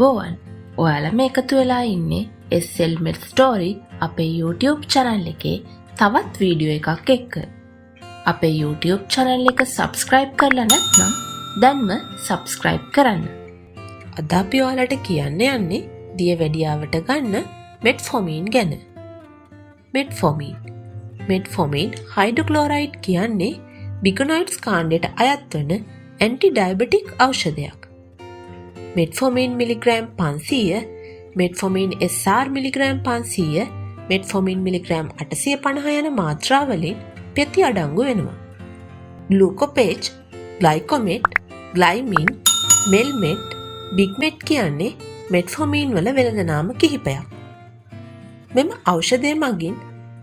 අයිබෝවන්. ඔයාලා මේ එකතු වෙලා ඉන්නේ SL Med Story අපේ YouTube channel එකේ තවත් වීඩියෝ එකක් එක්ක. අපේ YouTube channel එක subscribe කරලා නැත්නම් දැන්ම subscribe කරන්න. අද අපි ඔයාලට කියන්න යන්නේ දියවැඩියාවට ගන්න මෙට්ෆෝමින් ගැන. මෙට්ෆෝමින් හයිඩ්‍රොක්ලෝරයිඩ් කියන්නේ බිගනොයිඩ්ස් කාණ්ඩයට අයත් වන ඇන්ටිඩයබටික් ඖෂධයක්. මෙට්ෆෝමින් මිලිග්‍රෑම් 500, මෙට්ෆෝමින් SR මිලිග්‍රෑම් 500, මෙට්ෆෝමින් මිලිග්‍රෑම් 850 යන මාත්‍රාවලින් පෙති අඩංගු වෙනවා. ග්ලූකෝපේජ්, ග්ලයිකොමෙට්, ග්ලයිමින්, මෙල්මෙට්, බිග්මෙට් කියන්නේ මෙට්ෆෝමින් වල වෙළඳ නාම කිහිපයක්. මෙම ඖෂධය මගින්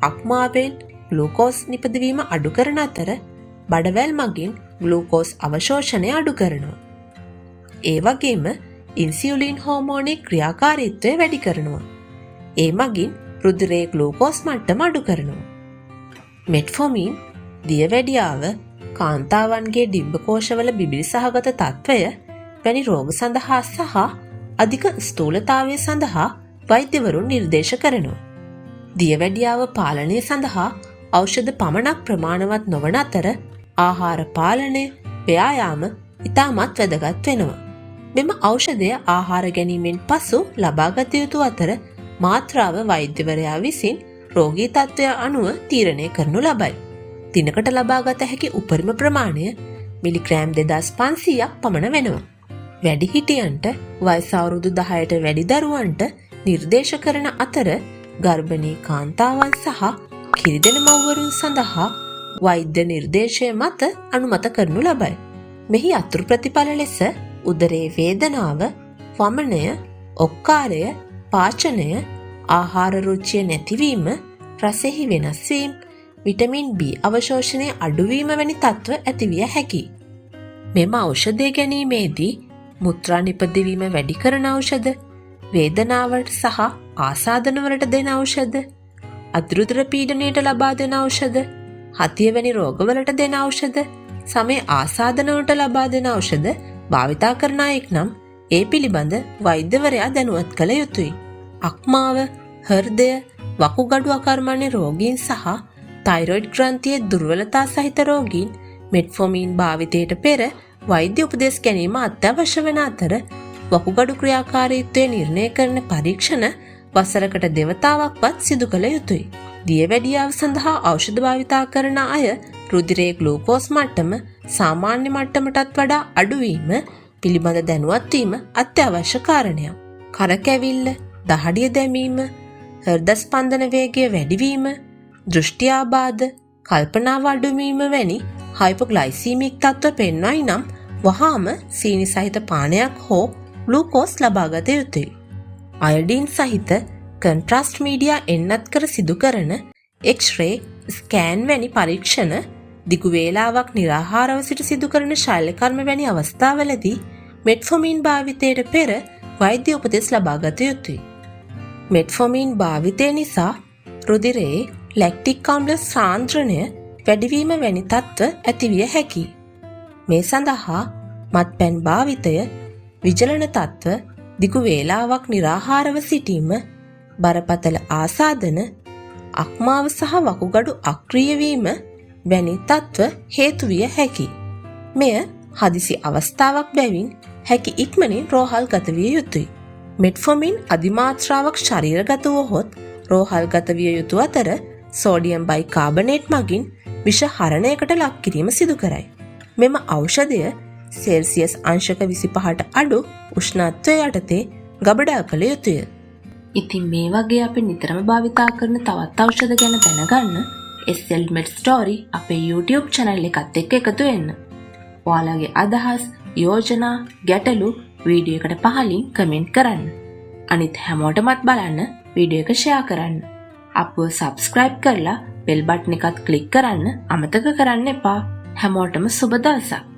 අක්මාවෙන් ග්ලූකෝස් නිපදවීම අඩු කරන අතර බඩවැල් මගින් ග්ලූකෝස් අවශෝෂණය අඩු කරනවා. ඒ වගේම ඉන්සියුලින් හෝමෝනයේ ක්‍රියාකාරීත්වය වැඩි කරනවා. ඒ මගින් රුධිරයේ ග්ලූකෝස් මට්ටම අඩු කරනවා. මෙට්ෆෝමින් දියවැඩියාව, කාන්තාවන්ගේ ඩිම්බකෝෂවල බිබිලි සහගත තත්ත්වය වැනි රෝග සඳහා සහ අධික ස්ථූලතාවය සඳහා වෛද්‍යවරුන් නිර්දේශ කරනවා. දියවැඩියාව පාලනය සඳහා ඖෂධ පමණක් ප්‍රමාණවත් නොවන අතර ආහාර පාලනය, ව්‍යායාම ඉතාමත් වැදගත් වෙනවා. මෙම ඖෂධය ආහාර ගැනීමෙන් පසු ලබාගත යුතු අතර මාත්‍රාව වෛද්‍යවරයා විසින් රෝගී තත්ත්වය අනුව තීරණය කරනු ලබයි. දිනකට ලබාගත හැකි උපරිම ප්‍රමාණය මිලිග්‍රෑම් 2500ක් පමණ වෙනවා. වැඩිහිටියන්ට, වයස අවුරුදු 10ට වැඩි දරුවන්ට නිර්දේශ කරන අතර ගර්භණී කාන්තාවන් සහ කිරිදෙන මව්වරුන් සඳහා වෛද්‍ය නිර්දේශය මත අනුමත කරනු ලබයි. මෙහි අතුරු ප්‍රතිඵල ලෙස උදරයේ වේදනාව, වමනය, ඔක්කාරය, පාචනය, ආහාර රුචිය නැතිවීම, රසෙහි වෙනස් වීම, විටමින් B අවශෝෂණය අඩුවීම වැනි තත්ත්ව ඇතිවිය හැකියි. මෙම ඖෂධය ගැනීමේදී මුත්‍රා නිපදවීම වැඩි කරන ඖෂධ, වේදනාවට සහ ආසාදනවලට දෙන ඖෂධ, අද්‍රුතර පීඩනයට ලබා දෙන ඖෂධ, හතිය වැනි රෝගවලට දෙන ඖෂධ, සමේ ආසාදනවලට ලබා දෙන ඖෂධ භාවිතා කරන අයෙක් නම් ඒ පිළිබඳ වෛද්‍යවරයා දැනුවත් කළ යුතුයි. අක්මාව, හෘදය, වකුගඩු අකර්මණ්‍ය රෝගීන් සහ තයිරොයිඩ් ග්‍රන්ථියේ දුර්වලතා සහිත රෝගීන් මෙට්ෆෝමින් භාවිතයට පෙර වෛද්‍ය උපදෙස් ගැනීම අත්‍යවශ්‍ය වන අතර වකුගඩු ක්‍රියාකාරීත්වය නිර්ණය කරන පරීක්ෂණ වසරකට දෙවතාවක්වත් සිදු කළ යුතුයි. දියවැඩියාව සඳහා ඖෂධ භාවිතා කරන අය රුධිරයේ ග්ලූකෝස් මට්ටම සාමාන්‍ය මට්ටමටත් වඩා අඩුවීම පිළිබඳ දැනුවත් වීම අත්‍යවශ්‍ය කාරණයක්. කරකැවිල්ල, දහඩිය දැමීම, හෘද ස්පන්දන වේගය වැඩිවීම, දෘෂ්ටිආබාධ, කල්පනාව අඩුවීම වැනි හයිපොග්ලයිසීමික් තත්ත්ව පෙන්වයි නම් වහාම සීනි සහිත පානයක් හෝ ග්ලූකෝස් ලබාගත යුතුයි. අයඩීන් සහිත කන්ට්‍රාස්ට් මීඩියා එන්නත් කර සිදු කරන එක්ස්රේ, ස්කෑන් වැනි පරීක්ෂණ, දිගු වේලාවක් නිරාහාරව සිට සිදු කරන ශල්‍යකර්ම වැනි අවස්ථාවලදී මෙට්ෆෝමින් භාවිතයට පෙර වෛද්‍ය උපදෙස් ලබාගත යුතුයි. මෙට්ෆෝමින් භාවිතය නිසා රුධිරයේ ලැක්ටික් අම්ල සාන්ද්‍රණය වැඩිවීම වැනි තත්ත්ව ඇතිවිය හැකියි. මේ සඳහා මත්පැන් භාවිතය, විජලන තත්ත්ව, දිගු වේලාවක් නිරාහාරව සිටීම, බරපතල ආසාදන, අක්මාව සහ වකුගඩු අක්‍රිය වීම වැනි තත්ත්ව හේතු විය හැකියි. මෙය හදිසි අවස්ථාවක් බැවින් හැකි ඉක්මනින් රෝහල් ගත විය යුතුයි. මෙට්ෆෝමින් අධිමාත්‍රාවක් ශරීරගත වුවහොත් රෝහල් ගත විය යුතු අතර සෝඩියම් බයිකාබනේට් මගින් විෂ හරණයකට ලක් කිරීම සිදු කරයි. මෙම ඖෂධය සෙල්සියස් අංශක 25ට අඩු උෂ්ණත්වය යටතේ ගබඩා කළ යුතුය. ඉතින් මේ වගේ අපි නිතරම භාවිතා කරන තවත් ඖෂධ ගැන දැනගන්න SL Med Story අපේ YouTube channel එකත් එක්ක එකතු වෙන්න. ඔයාලගේ අදහස්, යෝජනා, ගැටලු වීඩියෝ එකට පහලින් කමෙන්ට් කරන්න. අනිත් හැමෝටමත් බලන්න වීඩියෝ එක ෂෙයා කරන්න. අපව subscribe කරලා bell button එකත් ක්ලික් කරන්න අමතක කරන්න එපා. හැමෝටම සුබ දවසක්.